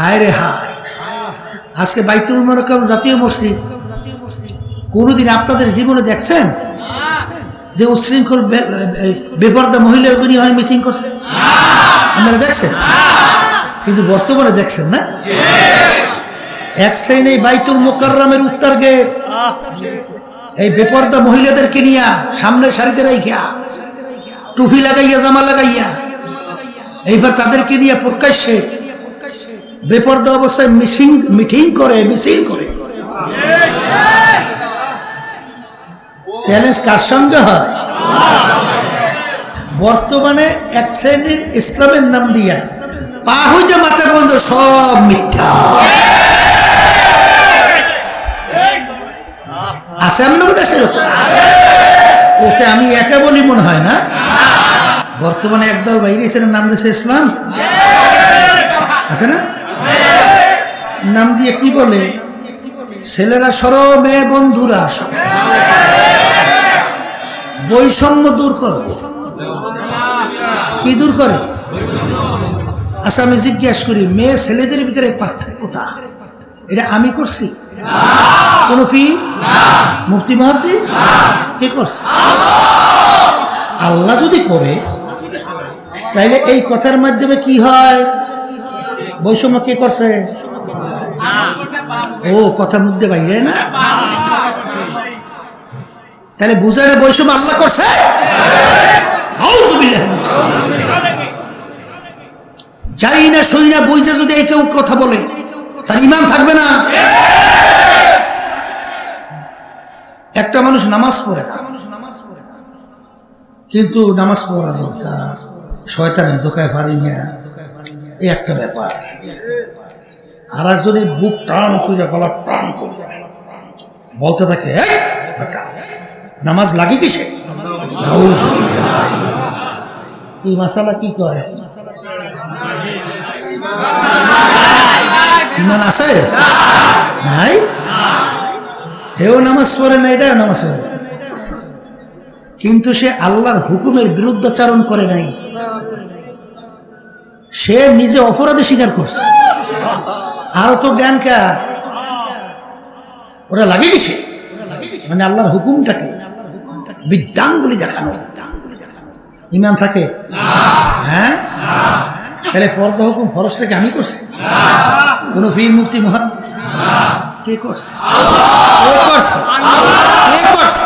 হায় রে হায়, আজকে বাইতুল মুকাররম জাতীয় মসজিদ কোনদিন আপনাদের জীবনে দেখছেন যে উচ্ছৃঙ্খল বেপরদা মহিলাগুলি হয় মিটিং করছে? আপনারা দেখছেন? কিন্তু বর্তমানে দেখছেন না? এক শ্রেণী বাইতুল মুকাররমের উত্তর গেট এই বেপরদা মহিলাদেরকে নিয়ে সামনের সারিতে রাইখা টুপি লাগাইয়া জামা লাগাইয়া এইবার তাদেরকে নিয়ে প্রকাশ্যে বেপরদা অবস্থায় মিটিং করে, মিছিল করে। চ্যালেঞ্জ কার সঙ্গে হয়? বর্তমানে এক শ্রেণীর ইসলামের নাম দিয়া পা হইতে মাথা পর্যন্ত সব মিথ্যা আছে। আমাদের দেশে ওতে আমি একা বলি মনে হয় না। বর্তমানে একদল বাইরে নাম দিয়েছে ইসলাম, আছে না? নাম দিয়ে কি বলে? ছেলেরা সরো, মেয়ে বন্ধুরা সরো, বৈষম্য দূর করো। কি দূর করে? আচ্ছা আমি জিজ্ঞেস করি, মেয়ে ছেলেদের ভিতরে পার্থক্যটা এটা আমি করছি? কোন ফি মুফতি মুহাদ্দিস কে করছে? আল্লাহ যদি করে তাইলে এই কথার মাধ্যমে কি হয়? বৈষম্য কে করছে? ও কথা মুখে বাইরে না, তাহলে বুঝায় না বৈষম্য আল্লাহ করছে? যাই না সই না বইজা যদি এই কেউ কথা বলে তার ঈমান থাকবে না। একটা মানুষ নামাজ পড়ে না, কিন্তু নামাজ পড়া দরকার, শয়তানের ধোকায় পারি না, এই একটা ব্যাপার। আর একজনের বুক টান করে, গলা টান করে বলতে থাকে নামাজ লাগে কিসে? এই মাসালা কি কয়? ঈমান আছে নাই? হেও নামাজ পড়ে না, এটাও নামাজ পড়ে, কিন্তু সে আল্লাহর হুকুমের বিরুদ্ধাচারণ করে নাই, সে নিজে অপরাধে স্বীকার করছে। আরো তো জ্ঞান কা ওরা লাগে কিসে? মানে আল্লাহর হুকুমটাকে বিদ্যাঙ্গুলি দেখানো। ঈমান থাকে? হ্যাঁ। তাহলে পর্দা হুকুম ফরজটাকে আমি করছি? কোন পীর মুফতি মুহাদ্দিস কে করছে? কে করছে?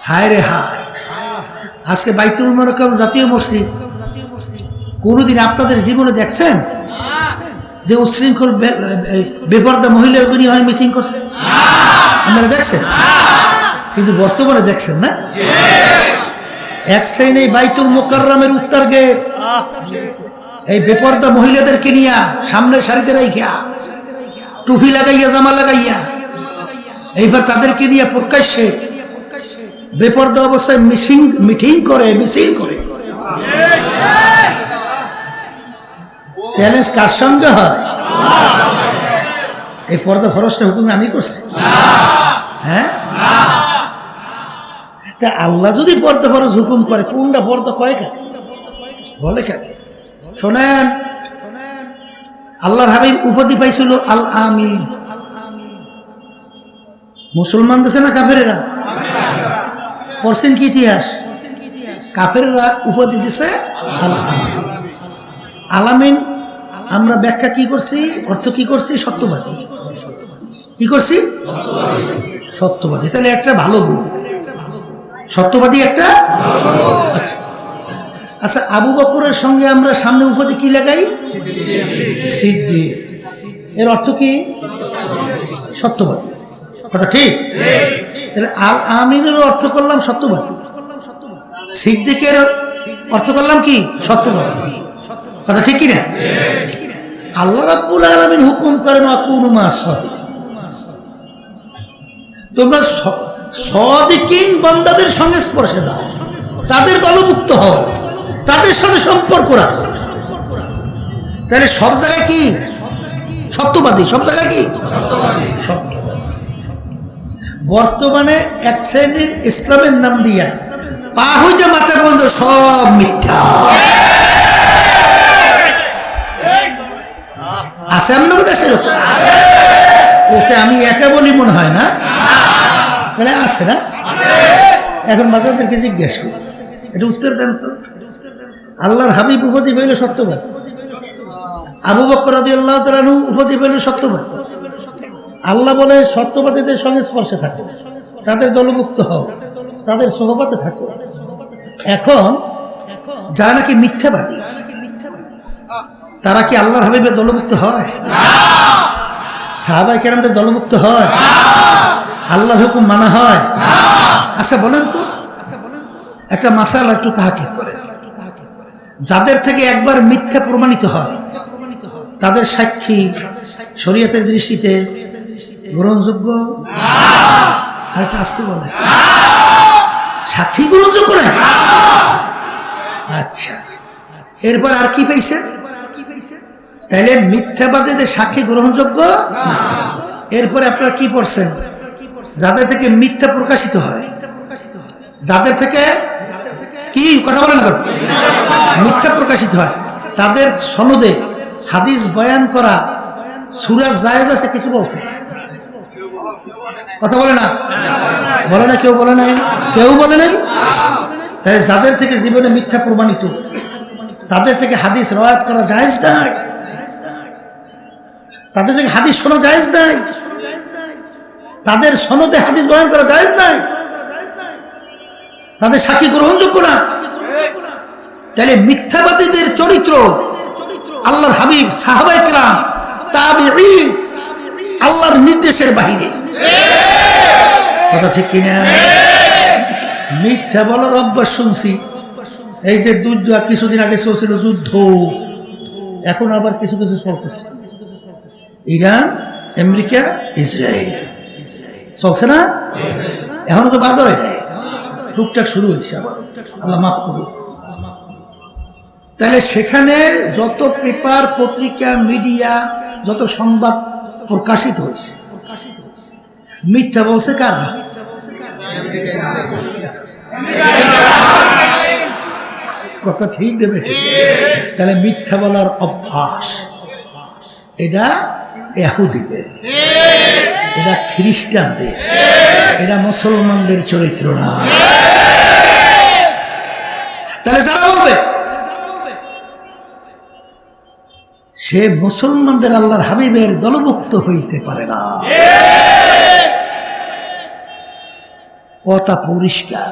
হায় রে হায়, আজকে বাইতুল মুকাররম জাতীয় মসজিদ কোনদিন আপনাদের জীবনে দেখছেন যে উচ্ছৃঙ্খল বেপরদা মহিলাগুলি হয় মিটিং করছে? আপনারা দেখছেন? কিন্তু বর্তমানে দেখছেন না? এক শ্রেণী বাইতুল মুকাররমের উত্তর গেট এই বেপরদা মহিলাদেরকে নিয়ে সামনের সারিতে রাইখা টুপি লাগাইয়া জামা লাগাইয়া এইবার তাদেরকে নিয়ে প্রকাশ্যে বেপরদা অবস্থায় মিটিং করে, মিছিল করে। চ্যালেঞ্জ কার সঙ্গে হয়? এই পর্দা ফরজটা হুকুম আমি করছি? হ্যাঁ। তা আল্লাহ যদি পর্দা ফরজ হুকুম করে, কোনটা পর্দা কয় কাকে বলে কাকে? শোনেন, আল্লাহর হাবিব উপাধি পাইছিল আল আমিন। মুসলমান দেশে না কাফেরেরা পড়ছেন কি ইতিহাস? কাফেররা উপাধি দিছে আল আমিন। আলামিন আমরা ব্যাখ্যা কি করছি, অর্থ কি করছি? সত্যবাদী। কি করছি? সত্যবাদী। তাহলে একটা ভালো গুণ, সত্যবাদী একটা। আচ্ছা, আবু বকরের সঙ্গে আমরা সামনে উপাধি কি লাগাই? সিদ্দিক। এর অর্থ কি? সত্যবাদী। কথা ঠিক? তাহলে আল আমিনের অর্থ করলাম সত্যবাদী, সিদ্দিকের অর্থ করলাম কি? সত্যবাদী। কথা ঠিক কিনা? আল্লাহ রাব্বুল আলামিন হুকুম করেন আকুনু মা'আস সাদিকিন, তোমরা সাদিকিন বান্দাদের সঙ্গে স্পর্শে যাও, তাদের দলভুক্ত হও, তাদের সাথে সম্পর্ক রাখো। তাহলে সব জায়গায় কি? সত্যবাদী। সব জায়গায় কি? সত্যবাদী। বর্তমানে এক শ্রেণীর ইসলামের নাম দিয়া পা হইতে মাথা পর্যন্ত সব মিথ্যা। আপনার দেশের উপর ওটা আমি একা বলি মনে হয় না, তাহলে আছে না? এখন বাচ্চাদেরকে জিজ্ঞেস করি, এটা উত্তর দেন তো। আল্লাহর হাবিব উপাধি পেল সত্যবাদী, আবু বকর রাদিয়াল্লাহু তাআলা আনহু উপাধি পেল সত্যবাদী। আল্লাহ বলে সত্যবাদীদের সংস্পর্শে থাকো, তাদের দলভুক্ত হও, তাদের সোহবতে থাকো। এখন যারা নাকি মিথ্যাবাদী, তারা কি আল্লাহর হাবিবের দলভুক্ত হয়? সাহাবায়ে কেরামদের দলভুক্ত হয়? আল্লাহর হুকুম মানা হয়? আচ্ছা বলেন তো, একটা মাসালা একটু তাহাকিক করে, যাদের থেকে একবার মিথ্যা প্রমাণিত হয় তাদের সাক্ষী শরীয়তের দৃষ্টিতে গ্রহণযোগ্য? আর আসতে বলে সাক্ষী গ্রহণযোগ্য না? আচ্ছা, এরপর আর কি পাইছে? তাহলে মিথ্যাবাদীদের সাক্ষী গ্রহণযোগ্য না। এরপরে আপনারা কি পড়ছেন? যাদের থেকে মিথ্যা প্রকাশিত হয়, যাদের থেকে কি কথা বলেন না, মিথ্যা প্রকাশিত হয়, তাদের সনদে হাদিস বয়ান করা সূরা জায়েজ আছে, কিছু বলছে? কথা বলে না, বলে না, কেউ বলে নাই, কেউ বলে নাই। তাই যাদের থেকে জীবনে মিথ্যা প্রমাণিত, তাদের থেকে হাদিস রওয়ায়াত করা জায়েজ নাই, তাদের থেকে হাদিস শোনা জায়েজ নাই, তাদের সনদে হাদিস বয়ান করা জায়েজ নাই, তাদের সাক্ষী গ্রহণযোগ্য না। তাহলে মিথ্যাবাদীদের চরিত্র আল্লাহর হাবিব, সাহাবায়ে কেরাম, তাবিঈন আল্লাহর নির্দেশের বাহিরে। কথা ঠিক কিনা? মিথ্যা বলার অভ্যাস শুনছি, এই যে যুদ্ধ কিছুদিন আগে চলছিল, যুদ্ধ এখন আবার কিছু কিছু চলতেছে, ইরান, আমেরিকা, ইসরায়েল চলছে না? এখনো তো বাদ হয় নাই, টুকটাক শুরু হয়েছে আবার, আল্লাহ মাফ করুন। তাহলে সেখানে যত পেপার, পত্রিকা, মিডিয়া, যত সংবাদ প্রকাশিত হয়েছে, মিথ্যা বলছে কারা? কথা ঠিক দেবে? তাহলে মিথ্যা বলার অভ্যাস এটা ইহুদিদের, এটা খ্রিস্টানদের, এটা মুসলমানদের চরিত্র না। তাহলে যারা বলবে সে মুসলমানদের আল্লাহর হাবিবের দলভুক্ত হইতে পারে না, কথা পরিষ্কার।